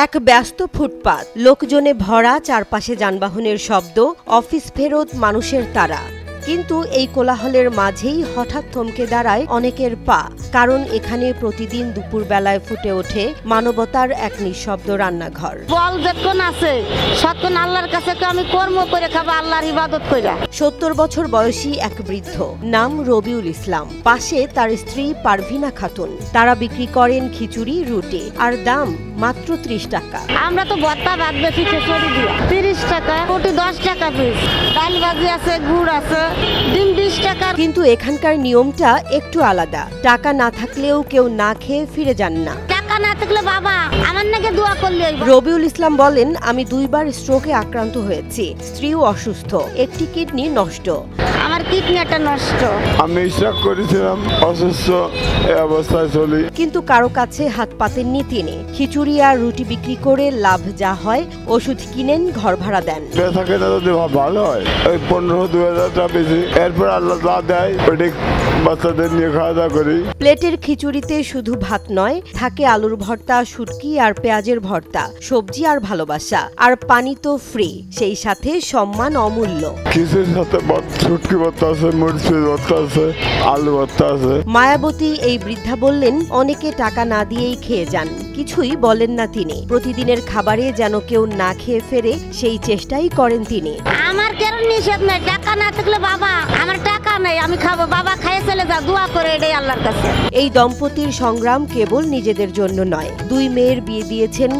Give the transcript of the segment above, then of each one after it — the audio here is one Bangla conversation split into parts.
এক ব্যস্ত ফুটপাত, লোকজনে ভরা, চারপাশে যানবাহনের শব্দ, অফিস ফেরত মানুষের তাড়া। কিন্তু এই কোলাহলের মাঝেই হঠাৎ থমকে দাঁড়ায় অনেকের পা, কারণ এখানে প্রতিদিন দুপুরবেলায় ফুটে ওঠে মানবতার এক নিঃশব্দ রান্নাঘর। বল যখন আছে সতক্ষণ আল্লাহর কাছে আমি কর্ম করে খাবো, আল্লাহর ইবাদত কইরা। ৭০ বছর বয়সী এক বৃদ্ধ, নাম রবিউল ইসলাম। পাশে তার স্ত্রী পারভিনা খাতুন। তারা বিক্রি করেন খিচুড়ি, রুটি, আর দাম মাত্র ৩০ টাকা। আমরা তো ভর্তা ভাত বেশি খিচুড়ি দিয়া ৩০ টাকা, রুটি 10 টাকা পিস, ডাল ভাজি আছে, গুড় আছে, ডিম 20 টাকা। কিন্তু এখানকার নিয়মটা একটু আলাদা। টাকা না থাকলেও কেউ না খেয়ে ফিরে যান না। টাকা না থাকলে বাবা আমার নাকি দোয়া করলে। রবিউল ইসলাম বলেন, আমি 2 বার স্ট্রোকে আক্রান্ত হয়েছি, স্ত্রীও অসুস্থ, একটি কিডনি নষ্ট। আমার কিডনিটা নষ্ট। আমি স্ট্রোক করেছিলাম, অসুস্থ এই অবস্থায় চলি। কিন্তু কারো কাছে হাত পাতেননি তিনি। খিচুড়ি আর রুটি বিক্রি করে লাভ যা হয়, ওষুধ কিনেন, ঘর ভাড়া দেন। থাকে না যদি ভালো হয়, ওই 15-2000 টাকা বেশি, এরপর আল্লাহ যা দেয় ওইটা বাচ্চাদের নিয়ে খাওয়া দাওয়া করি। প্লেটের খিচুড়িতে শুধু ভাত নয়, থাকে আলুর ভর্তা, শুটকি আর পেঁয়াজের ভর্তা, সবজি আর ভালোবাসা, আর পানি তো ফ্রি, সেই সাথে সম্মান অমূল্য। খিচুড়ির সাথে শুটকি ভর্তা আছে, মরিচ ভর্তা আছে, আলু ভর্তা আছে। মায়াবতী এই বৃদ্ধা বললেন, অনেকে টাকা না দিয়েই খেয়ে যান, কিছুই বলেন না তিনি। প্রতিদিনের খাবারে যেন কেউ না খেয়ে ফেরে, সেই চেষ্টাই করেন তিনি। আমার কেন নিষেধ নাই, টাকা না থাকলে বাবা আমার টাকা নাই, আমি খাবো, বাবা খাইয়ে চলে যা, দোয়া করে এটাই আল্লাহর কাছে। এই দম্পতির সংগ্রাম কেবল নিজেদের জন্য নয়। 2 মেয়ের বিয়ে দিয়েছেন,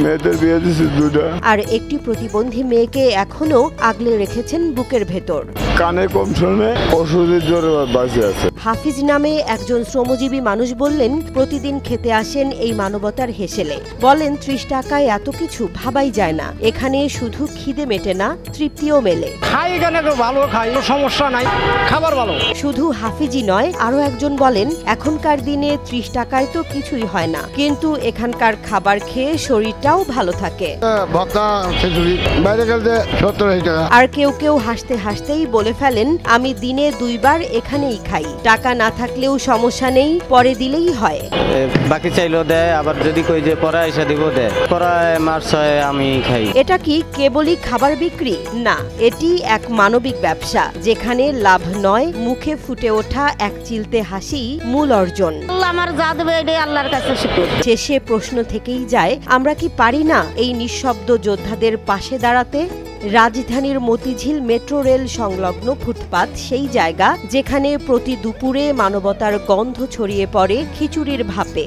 মেয়েদের বিয়ে দিয়েছি 2টা, আর একটি প্রতিবন্ধী মেয়েকে এখনো আগলে রেখেছেন বুকের ভেতর। কানে কম শুনে ওষুধের জোরে বাঁচে আছে। হাফিজ নামে একজন শ্রমজীবী মানুষ বললেন, প্রতিদিন খেতে আসেন এই মানবতার হেসেলে। বলেন, 30 টাকায় এত কিছু ভাবাই যায় না। এখানে শুধু খিদে মেটে না, তৃপ্তিও মেলে। খাই এখানে ভালো খাই, সমস্যা নাই, খাবার ভালো। শুধু হাফিজই নয়, আরো একজন বলেন, এখনকার দিনে 30 টাকায় তো কিছুই হয় না, কিন্তু এখানকার খাবার খেয়ে শরীরটাও ভালো থাকে। আর কেউ কেউ হাসতে হাসতেই বলে ফেলেন, আমি দিনে 2 বার এখানেই খাই, টাকা না থাকলেও সমস্যা নেই, পরে দিলেই হয়। বাকি চাইলেও দেয়, আবার যদি কই যে পরে এসে দিব দেয়, পরায় মার্চ হয় আমি খাই। এটা কি কেবলই খাবার বিক্রি? না, এটি এক মানবিক ব্যবসা, যেখানে লাভ নয়, মুখে ফুটে ওঠা এক চিলতে হাসি মূল অর্জন। আল্লাহ আমার যা দেবে এটাই আল্লাহর কাছে শুকর। শেষে প্রশ্ন থেকেই যায়, আমরা কি পারি না এই নিঃশব্দ যোদ্ধাদের পাশে দাঁড়াতে? রাজধানীর মতিঝিল মেট্রো রেল সংলগ্ন ফুটপাত সেই জায়গা, যেখানে প্রতি দুপুরে মানবতার গন্ধ ছড়িয়ে পড়ে খিচুড়ির ভাপে।